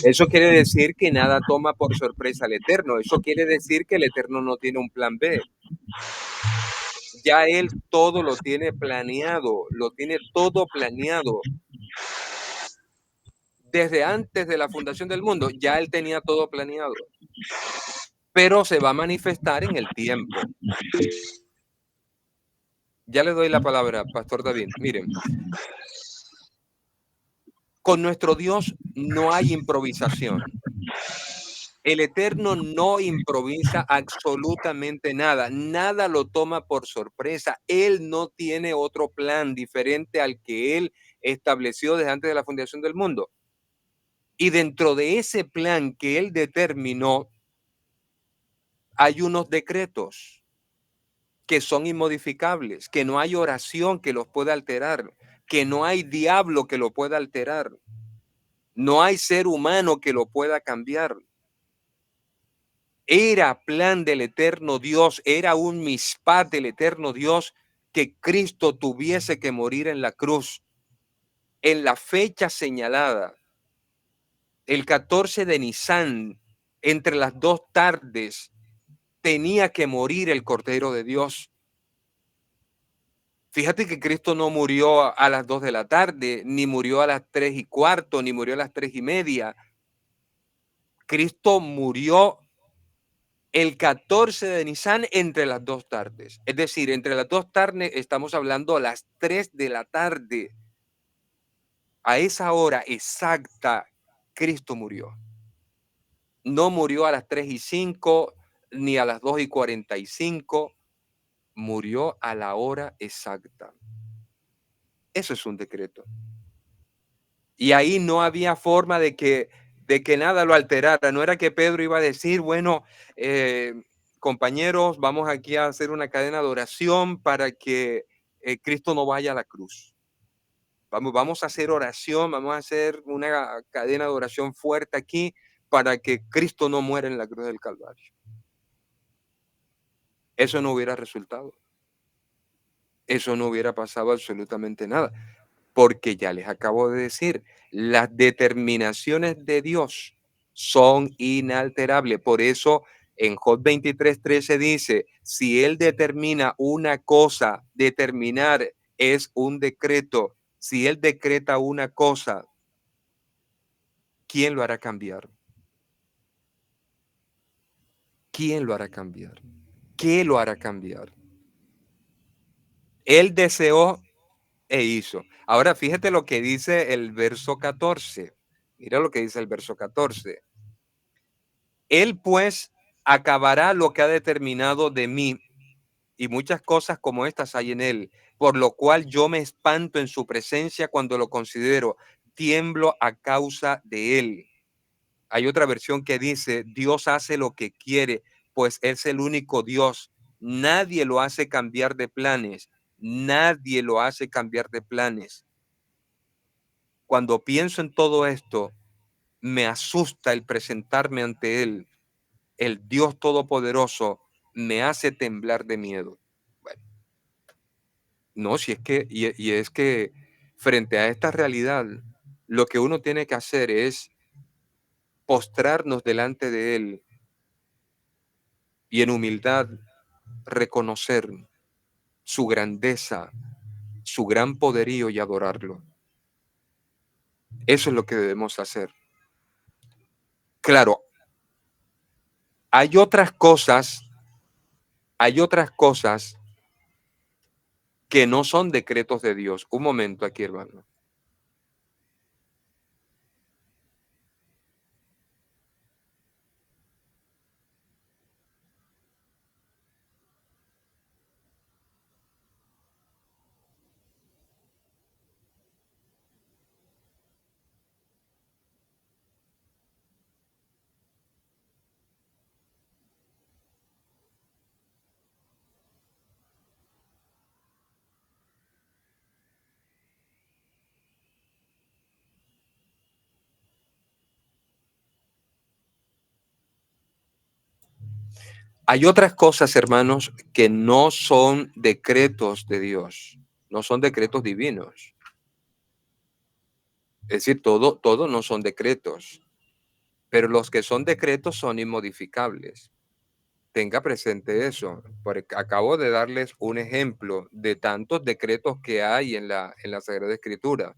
Eso quiere decir que nada toma por sorpresa al Eterno. Eso quiere decir que el Eterno no tiene un plan B. Ya Él todo lo tiene planeado, lo tiene todo planeado. Desde antes de la fundación del mundo, ya Él tenía todo planeado, pero se va a manifestar en el tiempo. Ya le doy la palabra, Pastor David. Miren, con nuestro Dios no hay improvisación. El Eterno no improvisa absolutamente nada, nada lo toma por sorpresa. Él no tiene otro plan diferente al que Él estableció desde antes de la fundación del mundo. Y dentro de ese plan que Él determinó, hay unos decretos que son inmodificables, que no hay oración que los pueda alterar, que no hay diablo que lo pueda alterar, no hay ser humano que lo pueda cambiar. Era plan del eterno Dios, era un mispat del eterno Dios que Cristo tuviese que morir en la cruz en la fecha señalada, el 14 de Nisan, entre las 2 tardes, tenía que morir el Cordero de Dios. Fíjate que Cristo no murió a las 2 de la tarde, ni murió a las 3:15, ni murió a las 3:30. Cristo murió el 14 de Nisan entre las 2 tardes. Es decir, entre las 2 tardes estamos hablando a las 3 de la tarde. A esa hora exacta, Cristo murió. No murió a las 3:05 ni a las 2:45. Murió a la hora exacta. Eso es un decreto. Y ahí no había forma de que nada lo alterara. No era que Pedro iba a decir, bueno, eh, compañeros, vamos aquí a hacer una cadena de oración para que Cristo no vaya a la cruz. Vamos a hacer oración, vamos a hacer una cadena de oración fuerte aquí para que Cristo no muera en la cruz del Calvario. Eso no hubiera resultado. Eso no hubiera pasado absolutamente nada. Porque ya les acabo de decir, las determinaciones de Dios son inalterables. Por eso en Job 23:13 dice, si Él determina una cosa, determinar es un decreto. Si Él decreta una cosa, ¿quién lo hará cambiar? ¿Quién lo hará cambiar? ¿Qué lo hará cambiar? Él deseó e hizo. Ahora fíjate lo que dice el verso 14. Mira lo que dice el verso 14. Él pues acabará lo que ha determinado de mí, y muchas cosas como estas hay en él, por lo cual yo me espanto en su presencia cuando lo considero, tiemblo a causa de él. Hay otra versión que dice, Dios hace lo que quiere, pues es el único Dios. Nadie lo hace cambiar de planes. Nadie lo hace cambiar de planes. Cuando pienso en todo esto, me asusta el presentarme ante Él. El Dios Todopoderoso me hace temblar de miedo. Bueno, no, si es que, y es que frente a esta realidad, lo que uno tiene que hacer es postrarnos delante de Él y en humildad reconocer su grandeza, su gran poderío y adorarlo. Eso es lo que debemos hacer. Claro, hay otras cosas, hay otras cosas que no son decretos de Dios. Un momento aquí, hermano. Hay otras cosas, hermanos, que no son decretos de Dios, no son decretos divinos. Es decir, todo no son decretos. pero los que son decretos son inmodificables. Tenga presente eso, porque acabo de darles un ejemplo de tantos decretos que hay en la Sagrada Escritura,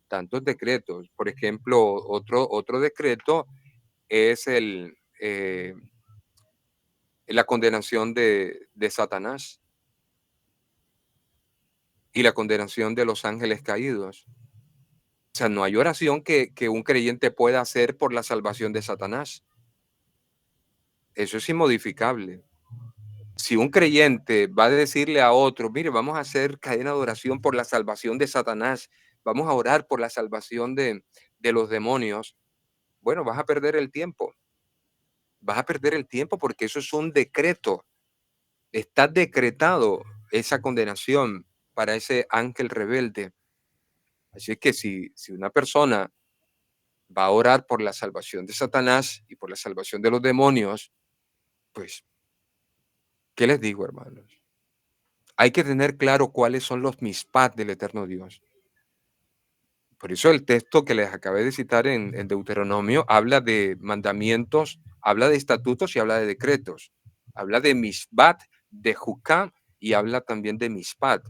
tantos decretos. Por ejemplo, otro decreto es la condenación de Satanás y la condenación de los ángeles caídos. O sea, no hay oración que un creyente pueda hacer por la salvación de Satanás. Eso es inmodificable. Si un creyente va a decirle a otro, mire, vamos a hacer cadena de oración por la salvación de Satanás, vamos a orar por la salvación de los demonios, bueno, vas a perder el tiempo. Vas a perder el tiempo porque eso es un decreto. Está decretado esa condenación para ese ángel rebelde. Así que si una persona va a orar por la salvación de Satanás y por la salvación de los demonios, pues, ¿qué les digo, hermanos? Hay que tener claro cuáles son los mispat del eterno Dios. Por eso el texto que les acabé de citar en Deuteronomio habla de mandamientos, habla de estatutos y habla de decretos. Habla de misbat, de juká y habla también de mispat.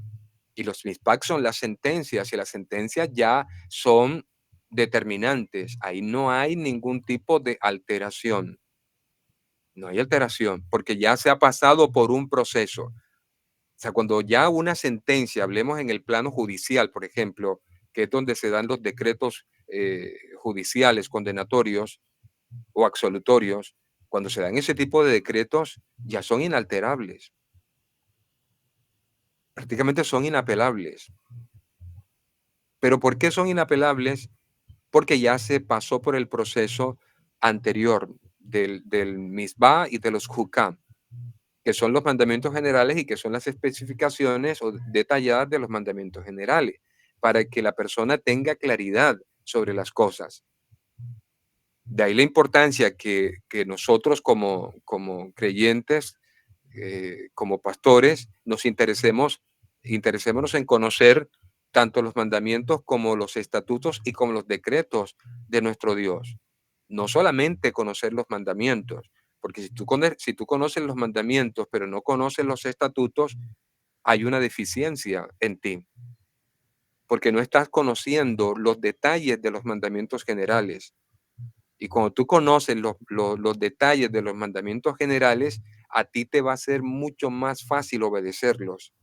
Y los mispat son las sentencias y las sentencias ya son determinantes. Ahí no hay ningún tipo de alteración. No hay alteración porque ya se ha pasado por un proceso. O sea, cuando ya una sentencia, hablemos en el plano judicial, por ejemplo, que es donde se dan los decretos judiciales condenatorios o absolutorios, cuando se dan ese tipo de decretos, ya son inalterables, prácticamente son inapelables. ¿Pero por qué son inapelables? Porque ya se pasó por el proceso anterior del misbah y de los hukam, que son los mandamientos generales y que son las especificaciones o detalladas de los mandamientos generales, para que la persona tenga claridad sobre las cosas. De ahí la importancia que nosotros como creyentes, como pastores, interesémonos en conocer tanto los mandamientos como los estatutos y como los decretos de nuestro Dios. No solamente conocer los mandamientos, porque si tú conoces los mandamientos, pero no conoces los estatutos, hay una deficiencia en ti, porque no estás conociendo los detalles de los mandamientos generales. Y cuando tú conoces los detalles de los mandamientos generales, a ti te va a ser mucho más fácil obedecerlos.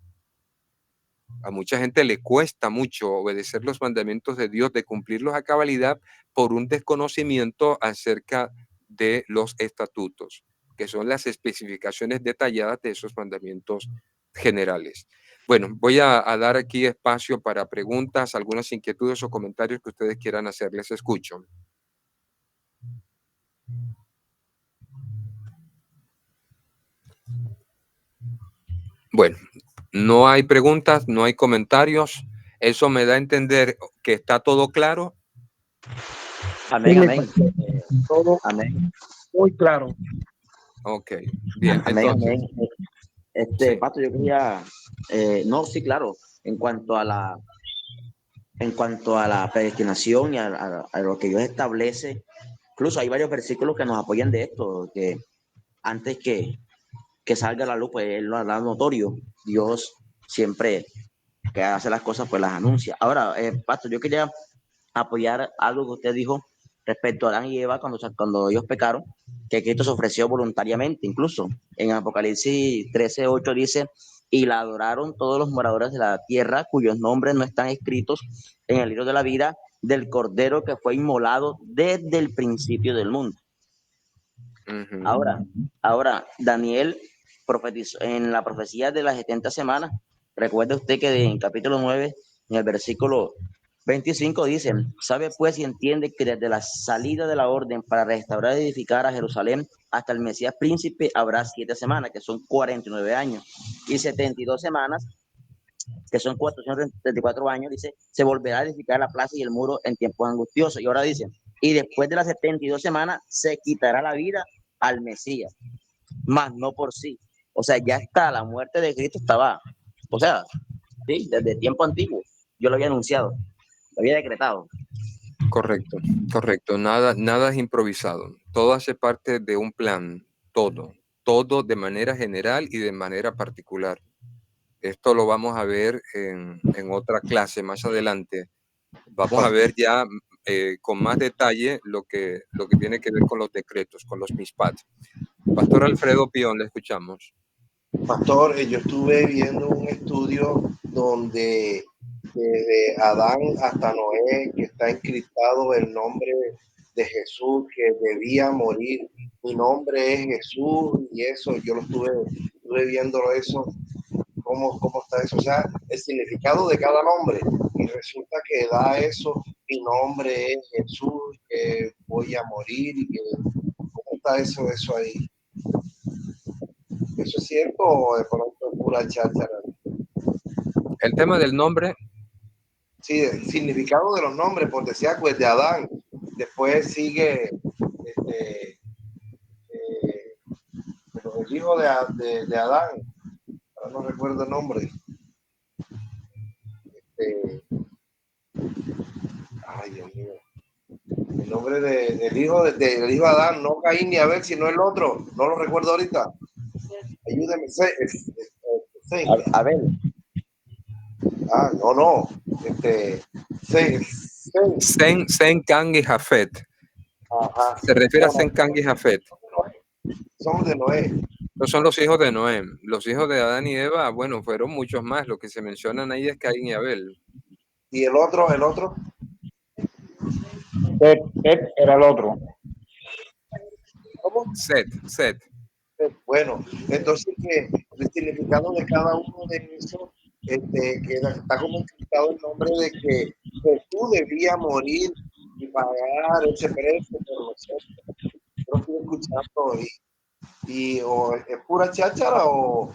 A mucha gente le cuesta mucho obedecer los mandamientos de Dios, de cumplirlos a cabalidad por un desconocimiento acerca de los estatutos, que son las especificaciones detalladas de esos mandamientos generales. Bueno, voy a dar aquí espacio para preguntas, algunas inquietudes o comentarios que ustedes quieran hacer. Les escucho. Bueno, no hay preguntas, no hay comentarios. Eso me da a entender que está todo claro. Amén, Sí, amén. todo Amén, muy claro. Ok, bien, amén, entonces, amén. sí. Pato, yo quería, no, sí, claro, en cuanto a la predestinación y a lo que Dios establece, incluso hay varios versículos que nos apoyan de esto, que antes que salga a la luz, pues Él lo hará notorio. Dios siempre que hace las cosas, pues las anuncia. Ahora, Pato, yo quería apoyar algo que usted dijo respecto a Adán y Eva cuando ellos pecaron, que Cristo se ofreció voluntariamente, incluso en Apocalipsis 13:8 dice, y la adoraron todos los moradores de la tierra cuyos nombres no están escritos en el libro de la vida del Cordero que fue inmolado desde el principio del mundo. Ujú. Ahora, ahora Daniel profetizó en la profecía de las 70 semanas. Recuerde usted que en capítulo 9, en el versículo 25 dice, sabe pues y entiende que desde la salida de la orden para restaurar y edificar a Jerusalén hasta el Mesías príncipe habrá 7 semanas, que son 49 años, y 72 semanas, que son 434 años, dice, se volverá a edificar la plaza y el muro en tiempos angustiosos. Y ahora dice, y después de las 72 semanas se quitará la vida al Mesías, más no por sí. O sea, ya está, la muerte de Cristo estaba, o sea, sí, desde tiempo antiguo. Yo lo había anunciado, lo había decretado. Correcto, correcto. Nada, nada es improvisado. todo hace parte de un plan, todo de manera general y de manera particular. Esto lo vamos a ver en otra clase más adelante. Vamos a ver ya con más detalle lo que tiene que ver con los decretos, con los MISPAT. Pastor Alfredo Pion, le escuchamos. Pastor, yo estuve viendo un estudio donde desde Adán hasta Noé, que está encriptado el nombre de Jesús, que debía morir. Mi nombre es Jesús y eso, yo estuve viendo eso, cómo está eso, o sea, el significado de cada nombre. Y resulta que da eso, mi nombre es Jesús, que voy a morir y que, ¿cómo está eso ahí? ¿Eso es cierto o de pronto es pura cháchara? El tema del nombre, Sí, el significado de los nombres, por decía, pues de Adán. Después sigue el hijo de Adán. Ahora no recuerdo el nombre. Ay, Dios mío. El nombre del hijo del hijo de Adán, no Caín ni Abel, sino el otro. No lo recuerdo ahorita. Ayúdeme. A ver, No. Sen, Can y Jafet. Ajá. Se refiere a Sen, Can y Jafet. Somos de Noé. Estos son los hijos de Noé. Los hijos de Adán y Eva, bueno, fueron muchos más. Lo que se mencionan ahí es Caín y Abel. Y el otro. Set era el otro. ¿Cómo? Set. Bueno, entonces que el significado de cada uno de esos, que está como implicado el nombre de que Jesús debía morir y pagar ese precio por nosotros. Yo lo estoy escuchando y o es pura cháchara o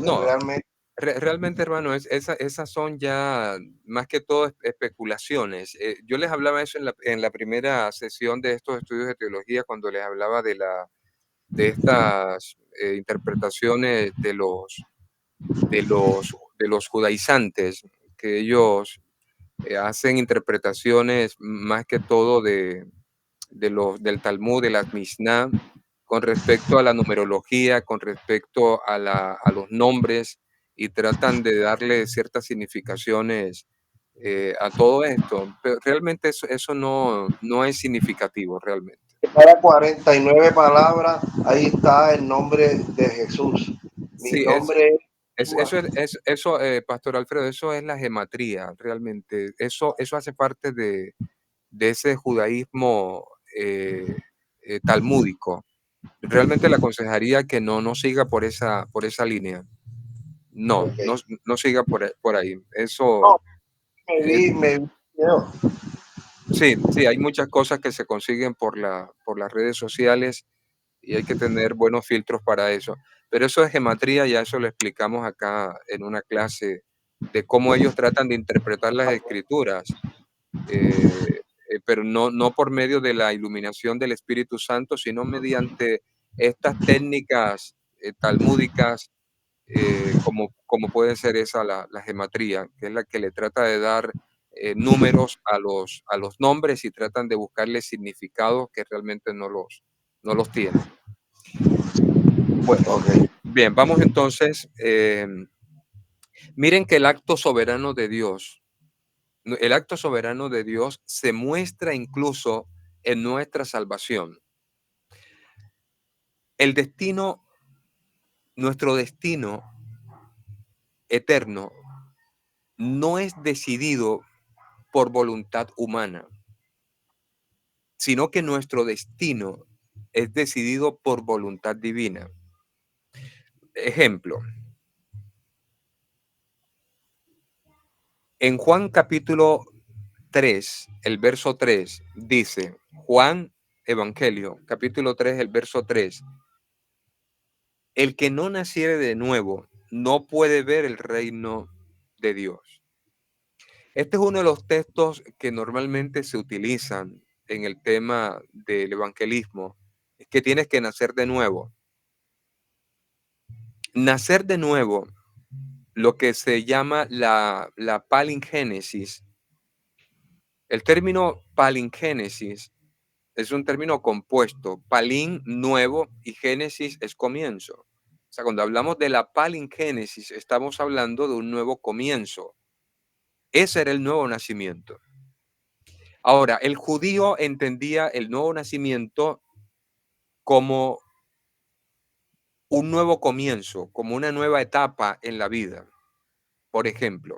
No, realmente. realmente, hermano, esas son ya más que todo especulaciones. Yo les hablaba eso en la primera sesión de estos estudios de teología, cuando les hablaba de estas interpretaciones de los judaizantes, que ellos hacen interpretaciones más que todo del Talmud, de las Mishnah, con respecto a la numerología, con respecto a los nombres, y tratan de darle ciertas significaciones a todo esto. Pero realmente eso no es significativo, realmente. Cada 49 palabras, ahí está el nombre de Jesús. Mi Sí, nombre eso, Pastor Alfredo, eso es la gematría, realmente. Eso hace parte de ese judaísmo talmúdico. Realmente le aconsejaría que no siga por esa línea. No, Ok. no, no siga por ahí. No, Eso, me vi video. sí, hay muchas cosas que se consiguen por las redes sociales y hay que tener buenos filtros para eso. Pero eso de gematría, ya eso lo explicamos acá en una clase de cómo ellos tratan de interpretar las escrituras, pero no por medio de la iluminación del Espíritu Santo, sino mediante estas técnicas talmúdicas, como puede ser esa la gematría, que es la que le trata de dar números a los nombres y tratan de buscarle significados que realmente no los tienen. Bueno, Ok. bien, vamos entonces. Miren que el acto soberano de Dios se muestra incluso en nuestra salvación. El destino, nuestro destino eterno, no es decidido por voluntad humana, sino que nuestro destino es decidido por voluntad divina. Ejemplo, en Juan capítulo 3, el verso 3, dice, Juan Evangelio, capítulo 3, el verso 3, el que no naciere de nuevo no puede ver el reino de Dios. Este es uno de los textos que normalmente se utilizan en el tema del evangelismo, es que tienes que nacer de nuevo. Nacer de nuevo, lo que se llama la palingénesis. El término palingénesis Es un término compuesto. Palín, nuevo, y génesis es comienzo. O sea, cuando hablamos de la palingénesis, estamos hablando de un nuevo comienzo. Ese era el nuevo nacimiento. Ahora, el judío entendía el nuevo nacimiento como un nuevo comienzo, como una nueva etapa en la vida. Por ejemplo,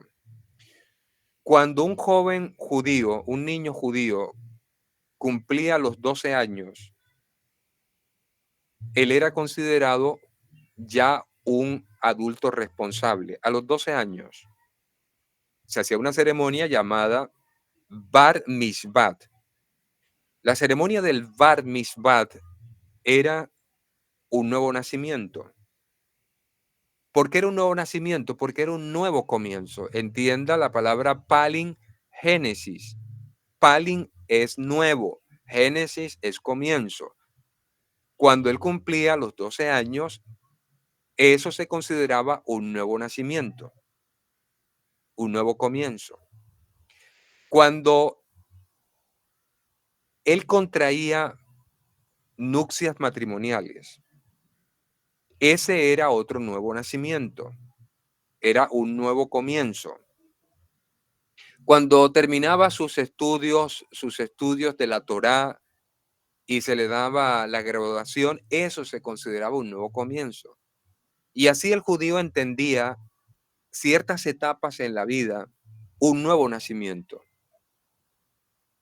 cuando un joven judío, un niño judío, cumplía los 12 años, él era considerado ya un adulto responsable. A los 12 años se hacía una ceremonia llamada Bar Mishvat. La ceremonia del Bar Mishvat era un nuevo nacimiento. ¿Por qué era un nuevo nacimiento? Porque era un nuevo comienzo. Entienda la palabra palin, génesis. Palin es nuevo, génesis es comienzo. Cuando él cumplía los 12 años, eso se consideraba un nuevo nacimiento, un nuevo comienzo. Cuando él contraía nupcias matrimoniales, ese era otro nuevo nacimiento, era un nuevo comienzo. Cuando terminaba sus estudios de la Torá y se le daba la graduación, eso se consideraba un nuevo comienzo. Y así el judío entendía ciertas etapas en la vida, un nuevo nacimiento.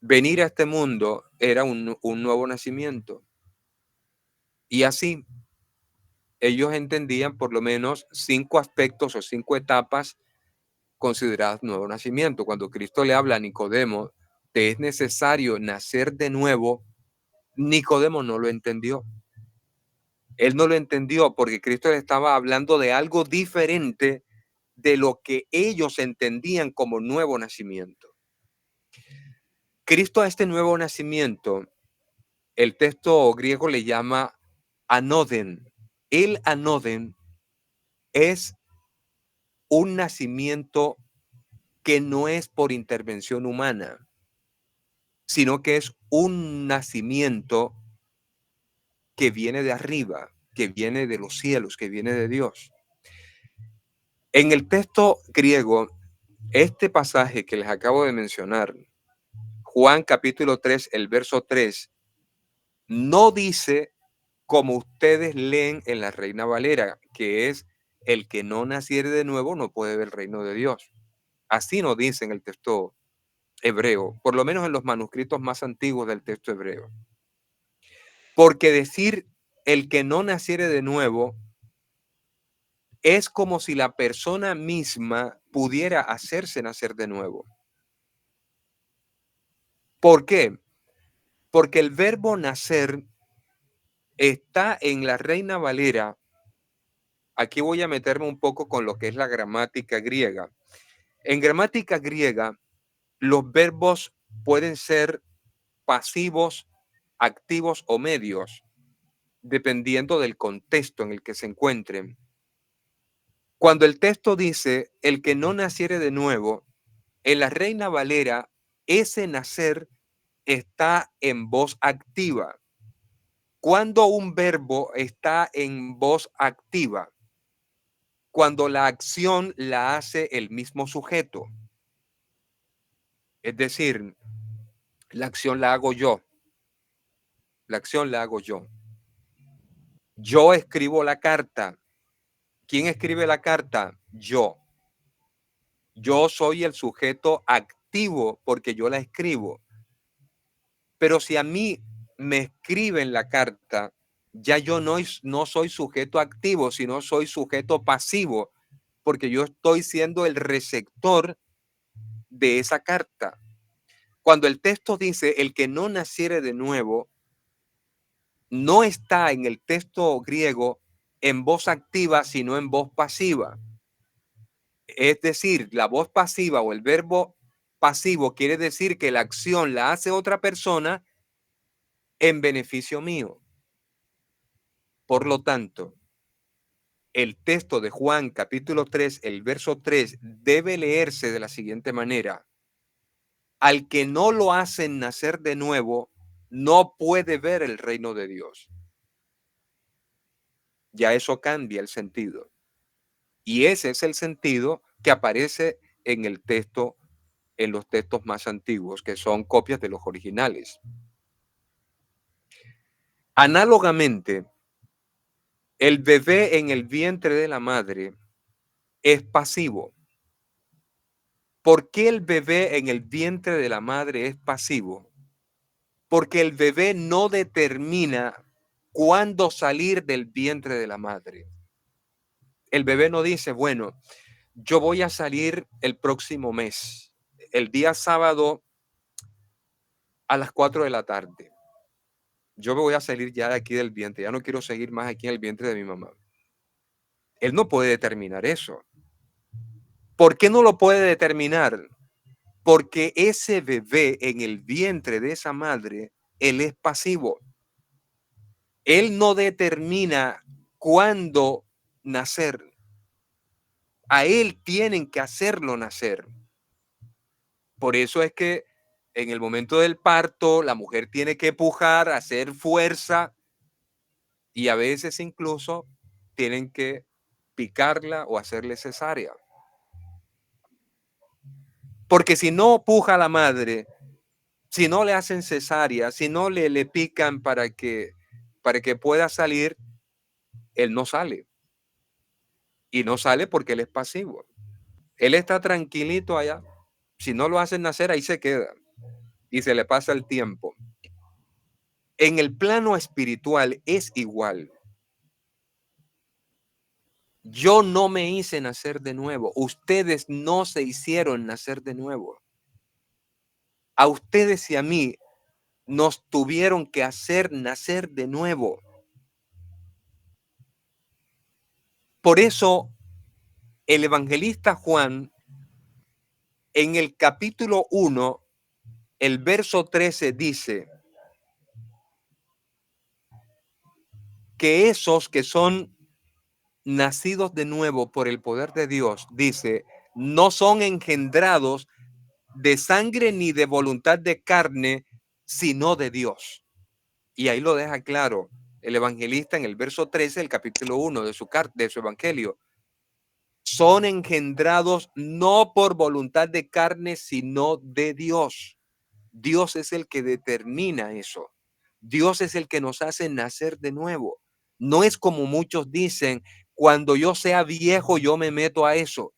Venir a este mundo era un nuevo nacimiento. Y así ellos entendían por lo menos 5 aspectos o 5 etapas consideradas nuevo nacimiento. Cuando Cristo le habla a Nicodemo, te es necesario nacer de nuevo, Nicodemo no lo entendió. Él no lo entendió porque Cristo le estaba hablando de algo diferente de lo que ellos entendían como nuevo nacimiento. Cristo a este nuevo nacimiento, el texto griego le llama anoden. El anoden es un nacimiento que no es por intervención humana, sino que es un nacimiento que viene de arriba, que viene de los cielos, que viene de Dios. En el texto griego, este pasaje que les acabo de mencionar, Juan capítulo 3, el verso 3, no dice como ustedes leen en la Reina Valera, que es el que no naciere de nuevo no puede ver el reino de Dios. Así no dice en el texto hebreo, por lo menos en los manuscritos más antiguos del texto hebreo. Porque decir el que no naciere de nuevo es como si la persona misma pudiera hacerse nacer de nuevo. ¿Por qué? Porque el verbo nacer está en la Reina Valera. Aquí voy a meterme un poco con lo que es la gramática griega. En gramática griega, los verbos pueden ser pasivos, activos o medios, dependiendo del contexto en el que se encuentren. Cuando el texto dice, el que no naciere de nuevo, en la Reina Valera, ese nacer está en voz activa. Cuando un verbo está en voz activa, cuando la acción la hace el mismo sujeto. Es decir, la acción la hago yo. La acción la hago yo. Yo escribo la carta. ¿Quién escribe la carta? Yo. Yo soy el sujeto activo porque yo la escribo. Pero si a mí me escriben la carta, ya yo no soy sujeto activo, sino soy sujeto pasivo, porque yo estoy siendo el receptor de esa carta. Cuando el texto dice el que no naciere de nuevo, no está en el texto griego en voz activa, sino en voz pasiva. Es decir, la voz pasiva o el verbo pasivo quiere decir que la acción la hace otra persona en beneficio mío. Por lo tanto, el texto de Juan capítulo 3, el verso 3, debe leerse de la siguiente manera. Al que no lo hacen nacer de nuevo, no puede ver el reino de Dios. Ya eso cambia el sentido. Y ese es el sentido que aparece en el texto, en los textos más antiguos, que son copias de los originales. Análogamente, el bebé en el vientre de la madre es pasivo. ¿Por qué el bebé en el vientre de la madre es pasivo? Porque el bebé no determina cuándo salir del vientre de la madre. El bebé no dice, bueno, yo voy a salir el próximo mes, el día sábado a las 4 de la tarde. Yo me voy a salir ya de aquí del vientre, ya no quiero seguir más aquí en el vientre de mi mamá. Él no puede determinar eso. ¿Por qué no lo puede determinar? Porque ese bebé en el vientre de esa madre, él es pasivo. Él no determina cuándo nacer. A él tienen que hacerlo nacer. Por eso es que en el momento del parto, la mujer tiene que pujar, hacer fuerza y a veces incluso tienen que picarla o hacerle cesárea. Porque si no puja la madre, si no le hacen cesárea, si no le pican para que pueda salir, él no sale. Y no sale porque él es pasivo. Él está tranquilito allá. Si no lo hacen nacer, ahí se queda. Y se le pasa el tiempo. En el plano espiritual es igual. Yo no me hice nacer de nuevo. Ustedes no se hicieron nacer de nuevo. A ustedes y a mí nos tuvieron que hacer nacer de nuevo. Por eso el evangelista Juan, en el capítulo 1, el verso 13 dice que esos que son nacidos de nuevo por el poder de Dios, dice, no son engendrados de sangre ni de voluntad de carne, sino de Dios. Y ahí lo deja claro el evangelista en el verso 13 del capítulo 1 de su evangelio. Son engendrados no por voluntad de carne, sino de Dios. Dios es el que determina eso. Dios es el que nos hace nacer de nuevo. No es como muchos dicen, cuando yo sea viejo, yo me meto a eso.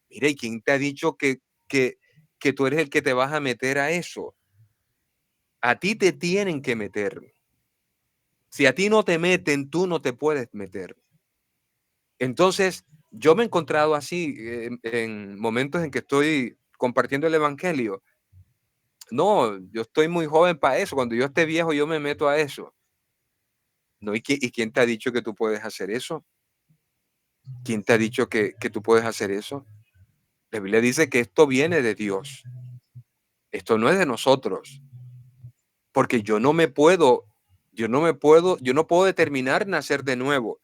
Mire, ¿y quién te ha dicho que tú eres el que te vas a meter a eso? A ti te tienen que meter. Si a ti no te meten, tú no te puedes meter. Entonces, yo me he encontrado así en momentos en que estoy compartiendo el evangelio. No, yo estoy muy joven para eso. Cuando yo esté viejo, yo me meto a eso. No, ¿y quién te ha dicho que tú puedes hacer eso? ¿Quién te ha dicho que tú puedes hacer eso? La Biblia dice que esto viene de Dios. Esto no es de nosotros. Porque yo no puedo determinar nacer de nuevo.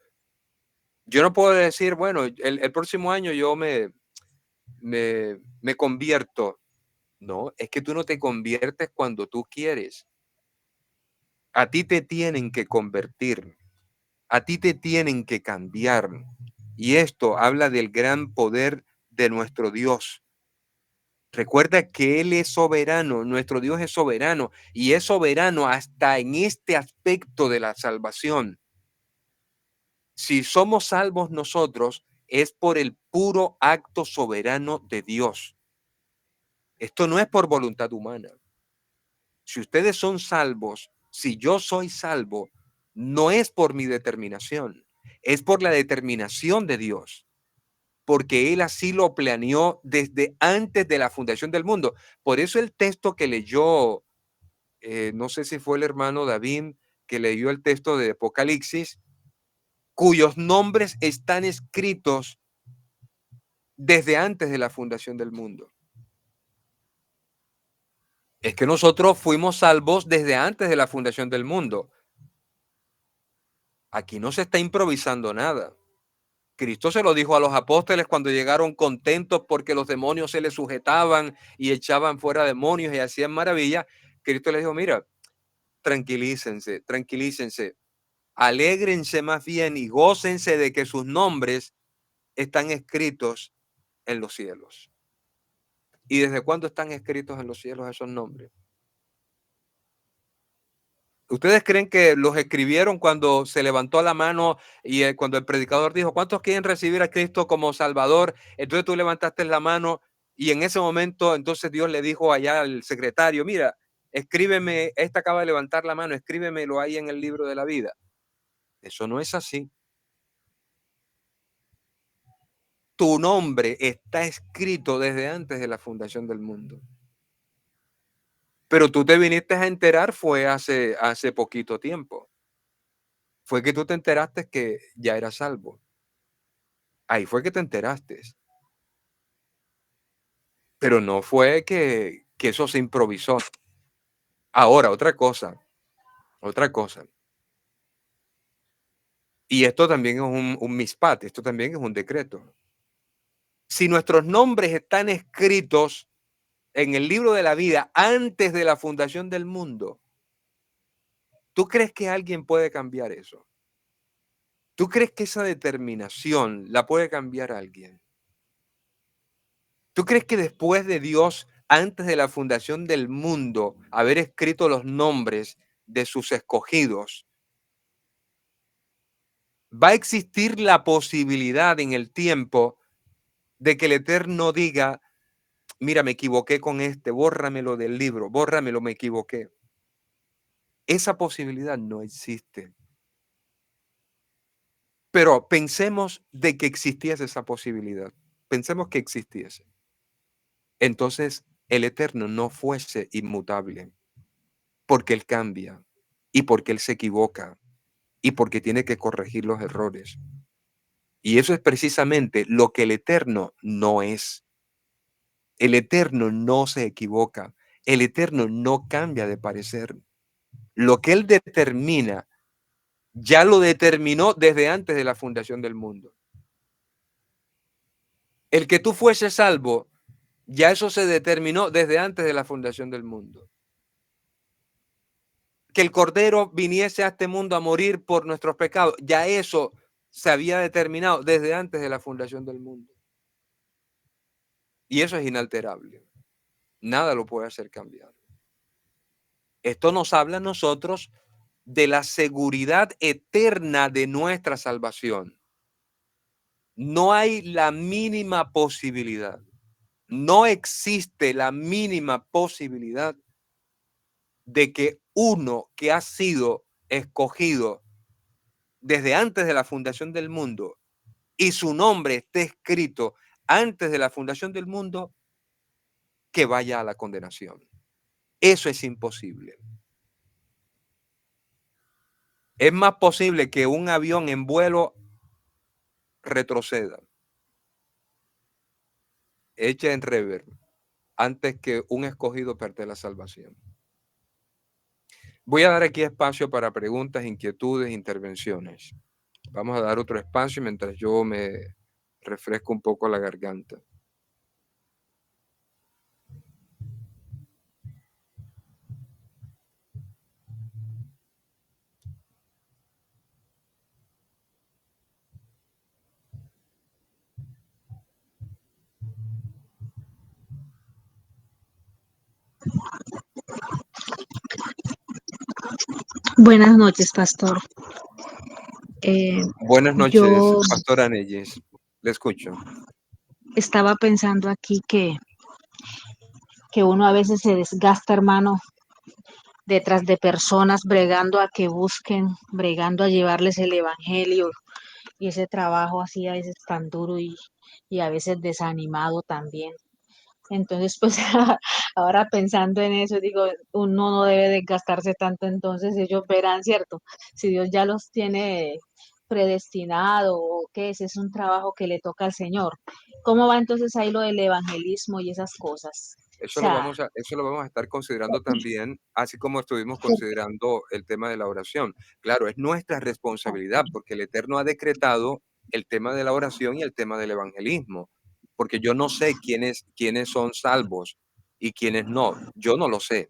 Yo no puedo decir, bueno, el próximo año yo me convierto. No, es que tú no te conviertes cuando tú quieres. A ti te tienen que convertir. A ti te tienen que cambiar. Y esto habla del gran poder de nuestro Dios. Recuerda que Él es soberano, nuestro Dios es soberano y es soberano hasta en este aspecto de la salvación. Si somos salvos nosotros, es por el puro acto soberano de Dios. Esto no es por voluntad humana. Si ustedes son salvos, si yo soy salvo, no es por mi determinación, es por la determinación de Dios, porque Él así lo planeó desde antes de la fundación del mundo. Por eso el texto que leyó, no sé si fue el hermano David que leyó el texto de Apocalipsis, cuyos nombres están escritos desde antes de la fundación del mundo. Es que nosotros fuimos salvos desde antes de la fundación del mundo. Aquí no se está improvisando nada. Cristo se lo dijo a los apóstoles cuando llegaron contentos porque los demonios se les sujetaban y echaban fuera demonios y hacían maravillas. Cristo les dijo, mira, tranquilícense, tranquilícense. Alégrense más bien y gócense de que sus nombres están escritos en los cielos. ¿Y desde cuándo están escritos en los cielos esos nombres? ¿Ustedes creen que los escribieron cuando se levantó la mano y cuando el predicador dijo, ¿cuántos quieren recibir a Cristo como Salvador? Entonces tú levantaste la mano y en ese momento entonces Dios le dijo allá al secretario, mira, escríbeme, esta acaba de levantar la mano, escríbemelo ahí en el libro de la vida. Eso no es así. Tu nombre está escrito desde antes de la fundación del mundo. Pero tú te viniste a enterar fue hace poquito tiempo. Fue que tú te enteraste que ya eras salvo. Ahí fue que te enteraste. Pero no fue que eso se improvisó. Ahora, otra cosa. Y esto también es un mispat, esto también es un decreto. Si nuestros nombres están escritos en el libro de la vida antes de la fundación del mundo, ¿tú crees que alguien puede cambiar eso? ¿Tú crees que esa determinación la puede cambiar alguien? ¿Tú crees que después de Dios, antes de la fundación del mundo, haber escrito los nombres de sus escogidos, va a existir la posibilidad en el tiempo de que el Eterno diga, mira, me equivoqué con este, bórramelo del libro, bórramelo, me equivoqué? Esa posibilidad no existe. Pero pensemos de que existiese esa posibilidad. Pensemos que existiese. Entonces, el Eterno no fuese inmutable, porque Él cambia y porque Él se equivoca y porque tiene que corregir los errores. Y eso es precisamente lo que el Eterno no es. El Eterno no se equivoca. El Eterno no cambia de parecer. Lo que Él determina, ya lo determinó desde antes de la fundación del mundo. El que tú fueses salvo, ya eso se determinó desde antes de la fundación del mundo. Que el Cordero viniese a este mundo a morir por nuestros pecados, ya eso se había determinado desde antes de la fundación del mundo. Y eso es inalterable. Nada lo puede hacer cambiar. Esto nos habla a nosotros de la seguridad eterna de nuestra salvación. No hay la mínima posibilidad, no existe la mínima posibilidad de que uno que ha sido escogido desde antes de la fundación del mundo y su nombre esté escrito antes de la fundación del mundo, que vaya a la condenación. Eso es imposible. Es más posible que un avión en vuelo retroceda, eche en reversa, antes que un escogido perde la salvación. Voy a dar aquí espacio para preguntas, inquietudes, intervenciones. Vamos a dar otro espacio mientras yo me refresco un poco la garganta. Buenas noches, pastor. Buenas noches, Yo pastora Neyes. Le escucho. estaba pensando aquí que uno a veces se desgasta, hermano, detrás de personas bregando a que busquen, bregando a llevarles el evangelio y ese trabajo así a veces tan duro y a veces desanimado también. Entonces, pues ahora pensando en eso, digo, uno no debe desgastarse tanto, entonces ellos verán, ¿cierto? Si Dios ya los tiene predestinado o qué es un trabajo que le toca al Señor. ¿Cómo va entonces ahí lo del evangelismo y esas cosas? O Eso lo sea, vamos a estar considerando también, así como estuvimos considerando el tema de la oración. Claro, es nuestra responsabilidad porque el Eterno ha decretado el tema de la oración y el tema del evangelismo, porque yo no sé quiénes son salvos y quiénes no. Yo no lo sé.